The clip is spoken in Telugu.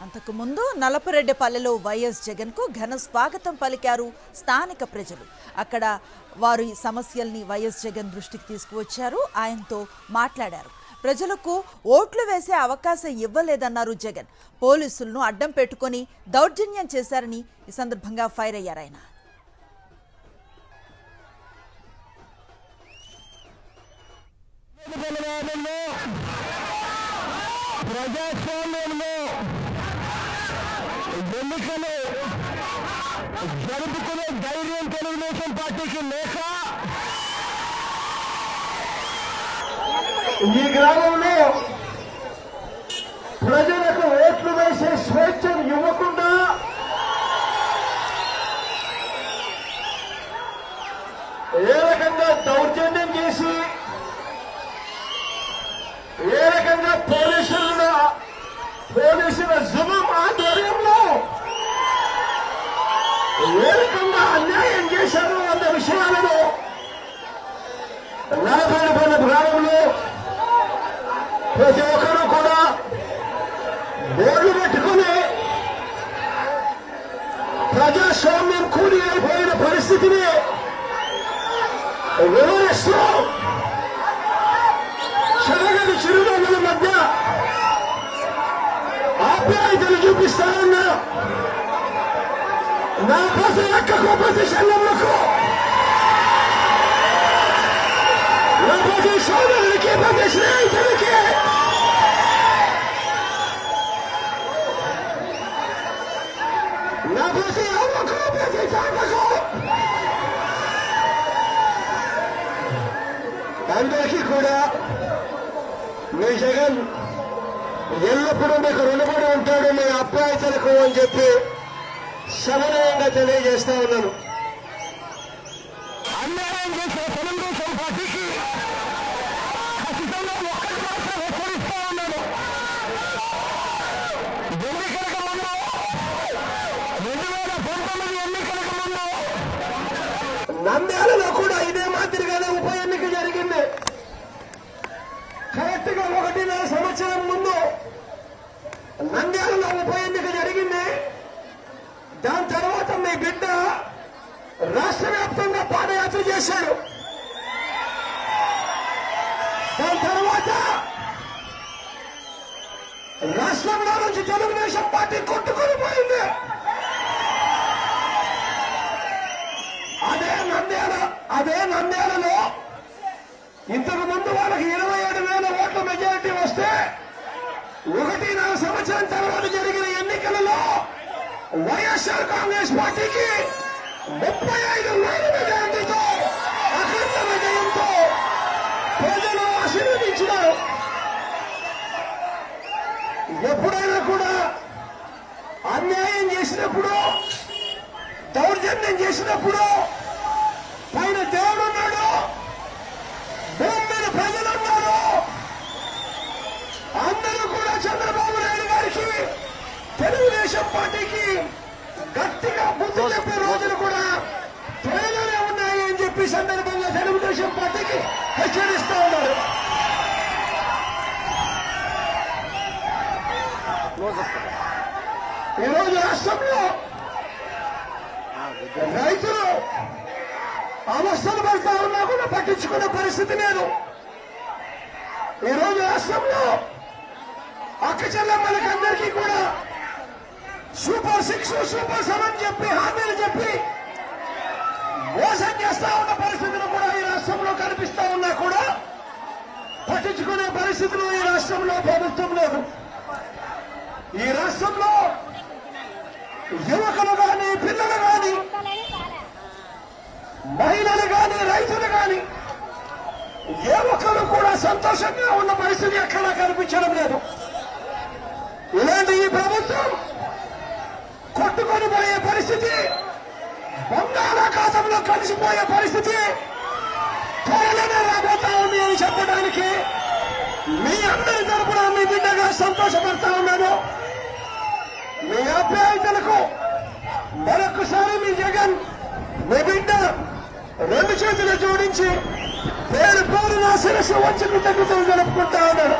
అంతకుముందు నలపరెడ్డిపల్లెలో వైఎస్ జగన్కు ఘన స్వాగతం పలికారు స్థానిక ప్రజలు. అక్కడ వారు ఈ సమస్యల్ని వైఎస్ జగన్ దృష్టికి తీసుకువచ్చారు, ఆయనతో మాట్లాడారు. ప్రజలకు ఓట్లు వేసే అవకాశం ఇవ్వలేదన్నారు జగన్. పోలీసులను అడ్డం పెట్టుకొని దౌర్జన్యం చేశారని ఈ సందర్భంగా ఫైర్ అయ్యారు ఆయన. ప్రజాస్వామ్యంలో ఎన్నికలు జరుపుకునే ధైర్యం తెలుగుదేశం పార్టీకి లేక ఈ గ్రామంలో ప్రజలకు ఓట్లు వేసే స్వేచ్ఛను ఇవ్వకుండా ఏ రకంగా దౌర్జన్యం చేసి ఏ రకంగా పోలీసుల జులుం ఆధ్వర్యంలో ఏ రకంగా అన్యాయం చేశారు అన్న విషయాలను నలభై గ్రామంలో ప్రతి ఒక్కరూ కూడా బోర్డు పెట్టుకుని ప్రజాస్వామ్యం కూలి అయిపోయిన పరిస్థితిని వివరిస్తూ చెరగని చిరునవ్వుల మధ్య ఆప్యాయతలు చూపిస్తారన్నా నా ప్రతి ఒక్కకు ప్రతి సంఘములకు నా ప్రతి సోదరుడికి ప్రతి స్నేహితుడికి నా ప్రతి అమ్మకు ప్రతి తాతకు అందరికీ కూడా మీ జగన్ ఎల్లప్పుడూ మీకు రుణపడి ఉంటాడు మీ అప్యాయతలకు అని చెప్పి సమన్వయంగా తెలియజేస్తా ఉన్నాను. అన్యాయం చేసిన తెలుగుదేశం పార్టీకి ఖచ్చితంగా ఒక్కటి మాత్రం హెచ్చరిస్తా ఉన్నాను. ఎన్నికలకు ముందు 2019 ఎన్నికలకు ముందు నంద్యాలలో కూడా ఇదే మాదిరిగానే ఉప ఎన్నిక జరిగింది. కరెక్ట్ గా 1.5 సంవత్సరం ముందు నంద్యాలలో ఉప ఎన్నిక జరిగింది. దాని తర్వాత మీ బిడ్డ రాష్ట్ర వ్యాప్తంగా పాదయాత్ర చేశాడు. దాని తర్వాత రాష్ట్రంలో నుంచి తెలుగుదేశం పార్టీ కొట్టుకొని పోయింది. అదే నంద్యాలలో ఇంతకు ముందు వాళ్ళకి 27,000 ఓట్ల మెజారిటీ వస్తే 1.5 సంవత్సరం తర్వాత జరిగిన ఎన్నికలలో వైఎస్ఆర్ కాంగ్రెస్ పార్టీకి 35,000 మెజారిటీతో అఖండ విజయంతో ప్రజలు ఆశీర్వదించినారు. ఎప్పుడైనా కూడా అన్యాయం చేసినప్పుడు దౌర్జన్యం చేసినప్పుడు పైన దేవుడున్నాడు, భూమి మీద ప్రజలున్నారు. అందరూ కూడా చంద్రబాబు నాయుడు గారికి తెలుగుదేశం పార్టీకి గట్టిగా బుద్ధి చెప్పే రోజులు కూడా త్వరలోనే ఉన్నాయి అని చెప్పి సందర్భంగా తెలుగుదేశం పార్టీకి హెచ్చరిస్తూ ఉన్నారు. ఈరోజు రాష్ట్రంలో రైతులు అవస్థలు పడతా ఉన్నా కూడా పట్టించుకునే పరిస్థితి లేదు. ఈరోజు రాష్ట్రంలో అక్క చెల్లెమ్మలకి అందరికీ కూడా సూపర్ 6, సూపర్ 7 చెప్పి హామీలు చెప్పి మోసం చేస్తా ఉన్న పరిస్థితులు కూడా ఈ రాష్ట్రంలో కనిపిస్తా ఉన్నా కూడా పట్టించుకునే పరిస్థితులు ఈ రాష్ట్రంలో ప్రభుత్వం లేదు. ఈ రాష్ట్రంలో యువకులు కానీ, పిల్లలు కానీ, మహిళలు కానీ, రైతులు కానీ ఏ ఒక్కరు కూడా సంతోషంగా ఉన్న పరిస్థితి ఎక్కడా కనిపించడం లేదు. ఇలాంటి ఈ ప్రభుత్వం కొట్టుకొని పోయే పరిస్థితి, బంగాళాఖాతంలో కలిసిపోయే పరిస్థితి త్వరలోనే రాబోతా ఉంది అని చెప్పడానికి మీ అందరి తరపున మీ బిడ్డగా సంతోషపడతా ఉన్నాను. మీ అభ్యర్థులకు మరొకసారి మీ జగన్ మీ బిడ్డ 2 చేతులు జోడించి పేరు నా శిరస్సు వచ్చి కృతజ్ఞతలు జరుపుకుంటా ఉన్నాడు.